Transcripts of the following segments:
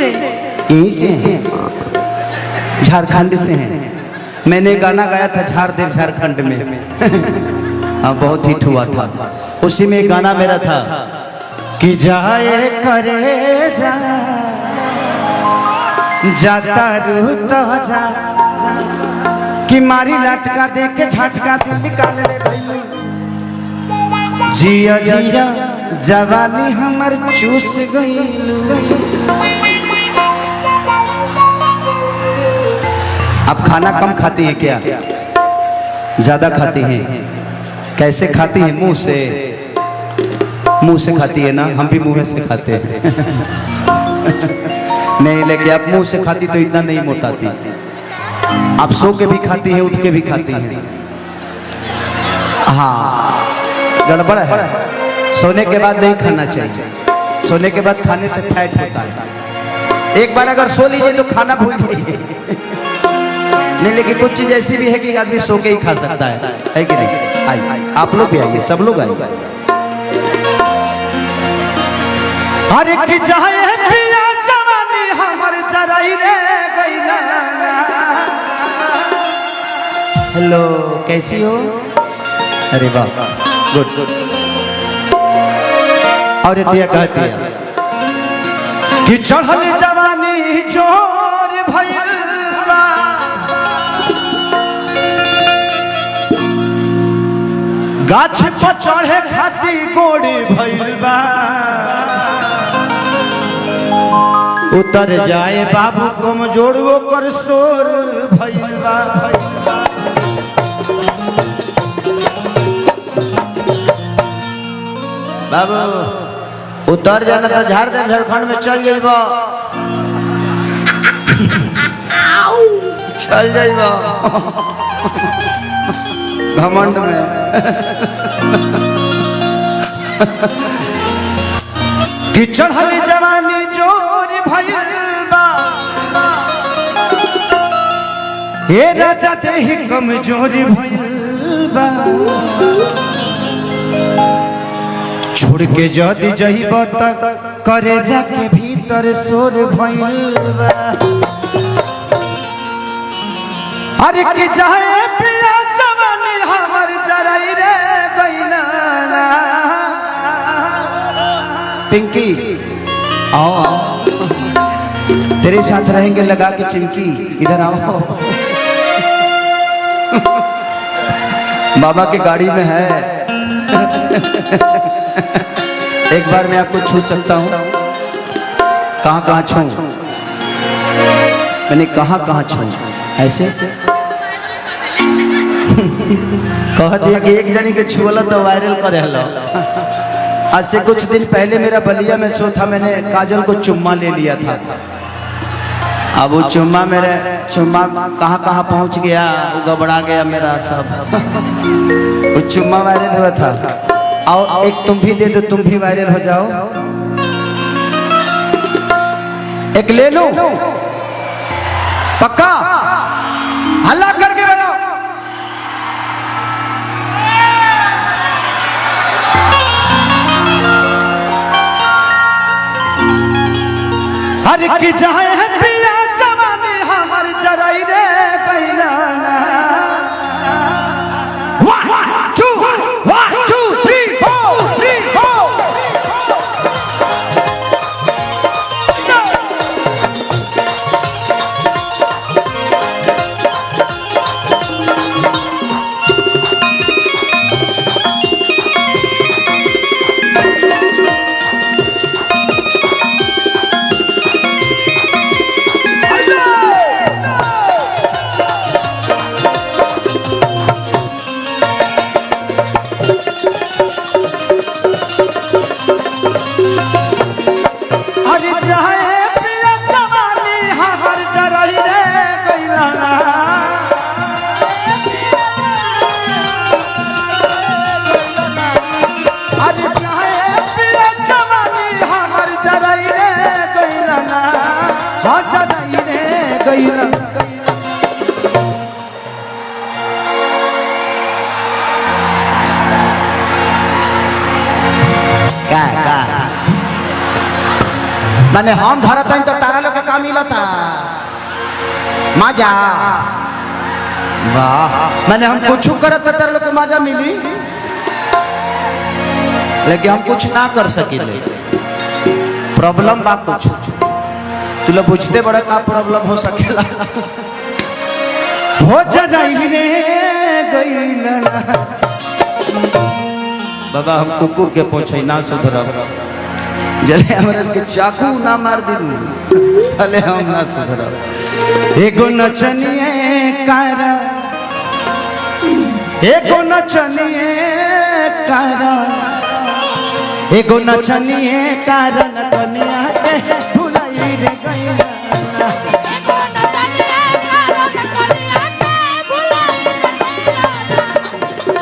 से? यहीं से हैं, झारखंड से हैं। मैंने गाना गाया था झारदेव झारखंड में। हाँ, बहुत हिट हुआ था। उसी में गाना मेरा था कि जाए करे जा जाता रू तो जा कि मारी लटका दे के झटका दिल निकाल ले जिया जिया जवानी हमर चूस गई। आप खाना कम खाती हैं क्या? ज्यादा खाती हैं? कैसे खाती हैं? मुंह से? मुंह से खाती है ना, हम भी मुंह से खाते हैं। नहीं, लेकिन आप मुंह से खाती तो इतना नहीं मोटाती। आप सो के भी खाती हैं, उठ के भी खाती हैं। हाँ, गड़बड़ है। सोने के बाद नहीं खाना चाहिए। सोने के बाद खाने से फैट होता है। एक बार अगर सो लीजिए तो खाना भूल जाइए। नहीं, लेकिन कुछ चीज ऐसी भी है कि आदमी सो के ही खा सकता है कि नहीं? आइए, आप लोग भी आइए, सब लोग आइए। अरे कि चाहे पिया जवानी हमर जराई रे गईला। हेलो, कैसी हो? अरे वाह, गुड गुड। और ये कहती है कि चढ़ल जवानी जोर भइल बा, गाछ पर चढ़े खाती गोड़ी भइल बा, उतर जाए बाबू कमजोर ओकर शोर भइल बा। बाबू उतर जाना तो झारदेव झारखंड में चल जाइबा। चल जाइबा घमंड में। कि चढ़ल जवानी जोर भइल बा, हे राजा देहि कमजोर भइल बा, छोड़ के जदी जइब तक करे जाके भीतर शोर भइल बा। अरे कि जाए पिया जवानी हमर जराई रे गईला। पिंकी आओ आओ, तेरे साथ रहेंगे लगा के चिमकी, इधर आओ। बाबा की गाड़ी में है। एक बार मैं आपको छू सकता हूँ? कहाँ कहाँ छू? मैंने कहाँ छू? ऐसे कह दिया कि एक जनी के छुअला तो वायरल कर हलो। आज से कुछ दिन पहले मेरा बलिया में शो था, मैंने काजल को चुम्मा ले लिया था। अब वो चुम्मा कहाँ पहुँच गया, वो गबड़ा गया मेरा सब। वो चुम्मा वायरल हुआ था। और एक तुम भी दे दो, तुम भी वायरल हो जाओ। एक ले लो, पक्का हल्ला करके बजाओ। हर की चाहे है पिया जवानी हमर जराई रे गईला। माने हम धरत तो तारा लोग मिलता मजा। वाह, मैंने हम कुछ करत तो तेरे लोग के मजा मिली, लेकिन हम कुछ ना कर सकिले। प्रॉब्लम बा कुछ, तू लोग पूछते बड़ा का प्रॉब्लम हो सकेला। हो जाई रे गइला बाबा, हम कुकुर के पोछे ना सुधरब, जले हमरा के चाकू ना मार दी भले हम ना सुधरब। एगो नचनिए कारा, एगो नचनिए कारा, एगो नचनिए कारण कनिया के भुलाई रे गइला।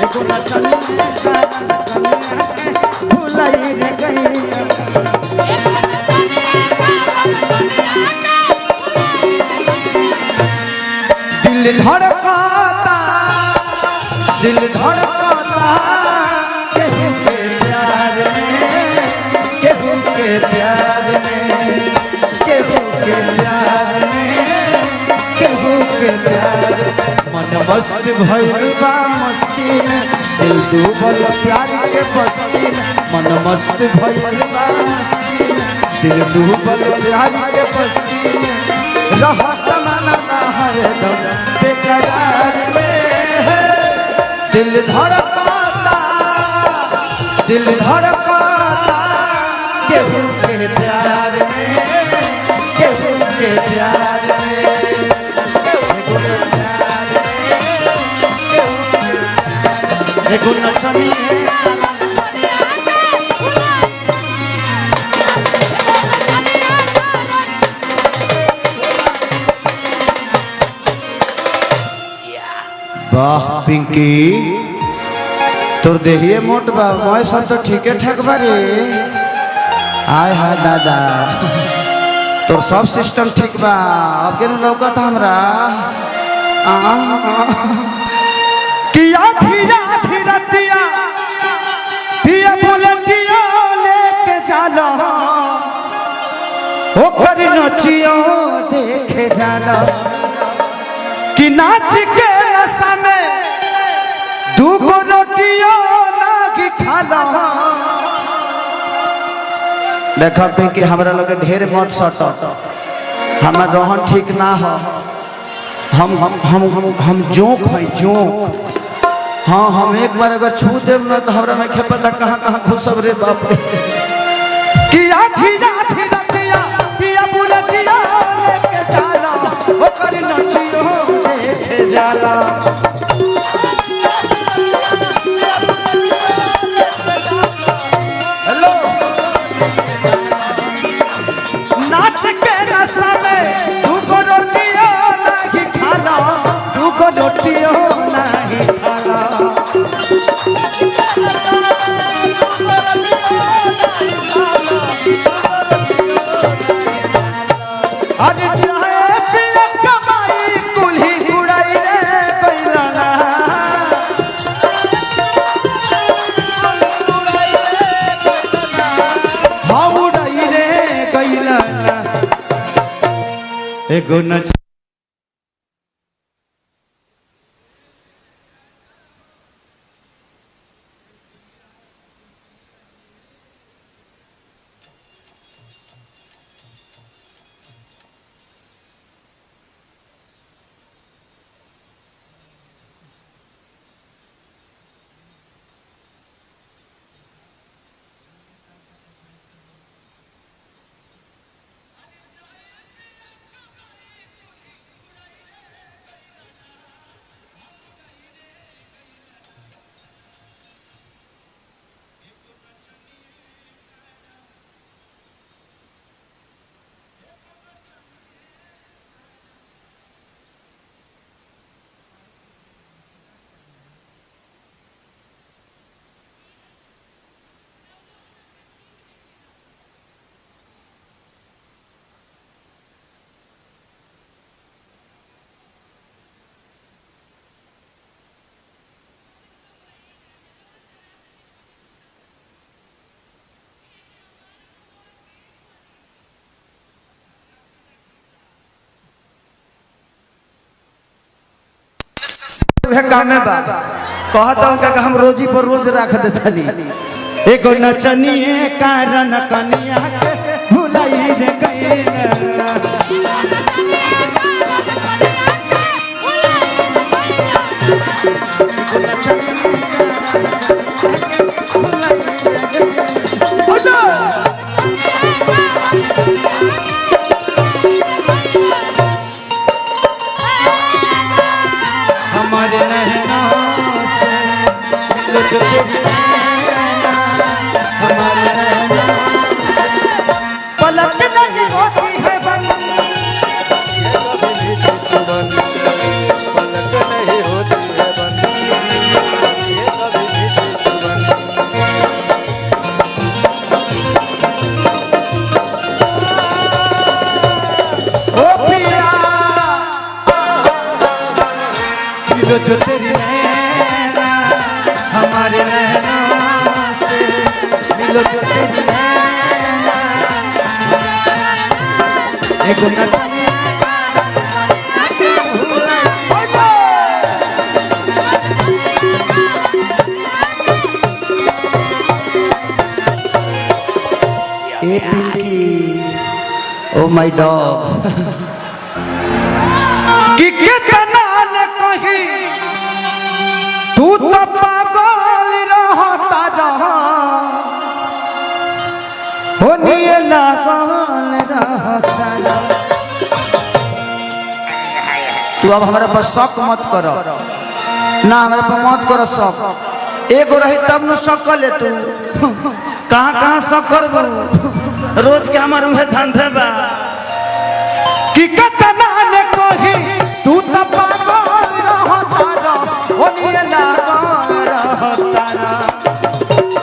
एगो नचनिए कारण कनिया के भुलाई रे गइला। दिल धड़काता, दिल धड़काता केहू के प्यार में, केहू के प्यार में, केहू के प्यार में, केहू के प्यार। मन मस्त भइल बा मस्ती में, दिल डूबल प्यार के बस्ती में। मन मस्त भइल बा मस्ती में, दिल डूबल प्यार के बस्ती में। रहत मना हरदम बेकरार में, दिल धड़काता, दिल धड़काता केहू के प्यार में, केहू के प्यार में, केहू के प्यार में। एगो नचनिए वाह पिंकी, तोर देहिए मोट बा, मैं सब तो ठीके ठाक बा रे। आय हाय दादा, तोर सब सिस्टम ठीक बा। अब के लौकत हमरा किया धीरा धीरतिया पिया बुलेटिया लेके जाना, ओकर नचियो देखे जाना कि नाच के नशा में दूगो रोटियों ना खाला। देखा कि हमरा लोग ढेर मत सट, हमार रहन ठीक ना हो। हम जोक है जोक। हाँ, हम एक बार अगर छू देव ना तो हमरा में पता कहाँ कहाँ घुसब रे बाप रे। कि आधी आधी रतिया पिया बुलेटिया लेके जाला, ओकर नचियो देखे जाला। हेलो, नाच के नशा में दूगो रोटियों नहीं खाला, दूगो रोटियों नहीं खाला। अरे चाहे पिया कमाई कुल्ही गुड़ाई रे कोइला ना, हाँ उड़ाई रे कोइला ना। एगो नच वह काम में बा कहता हूँ कि हम रोजी पर रोज रख देता नहीं एगो नचनिए कारण कनिया के भुलाई रे गई हमारे नैना से मिलो जो तेरी नैना, हमारे नैना पलक नहीं होती है बंद पलक नहीं होती है बंद ओ पिया मिलो जो तेरी नैना हमारे नैना से मिलो जो तेरी नैना एक नचनिए ए पिंकी ओ माय डॉग कि कितना ले कही तू तो पागल रहता रहा हो निये लागल रहता रहा तू अब हमारे पर शक मत करो ना हमारे पर मत करो शक एगो रही तब न शक कर ले तू कहाँ कहाँ शक कर रोज के हमारे उहे धंधे बा कि कितना ले कही तू तो पागल रहता रहा हो निये लागल रहता रहा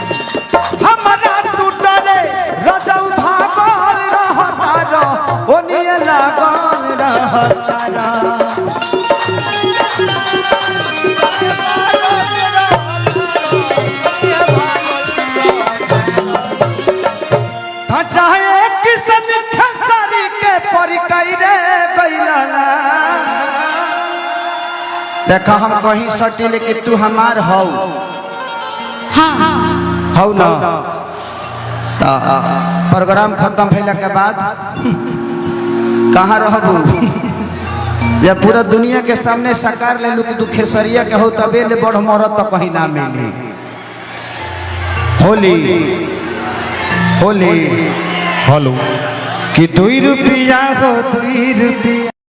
हमारा तू डरे रजौ भागल रहता रहा हो निये लागल रहता रहा चाहे किसन खेसारी के परिकई रे गइला देखा हम कहीं सटी लेकिन तू हमार हौ हौ ना ता प्रोग्राम खत्म भइला के बाद कहाँ रहबू या पूरा दुनिया के सामने साकार ले लू कि तू खेसरिया के हो तबे ले बड़ मरत तो कहीं ना मिली होली होली हेलो कि 2 रुपया हो 2 रुपया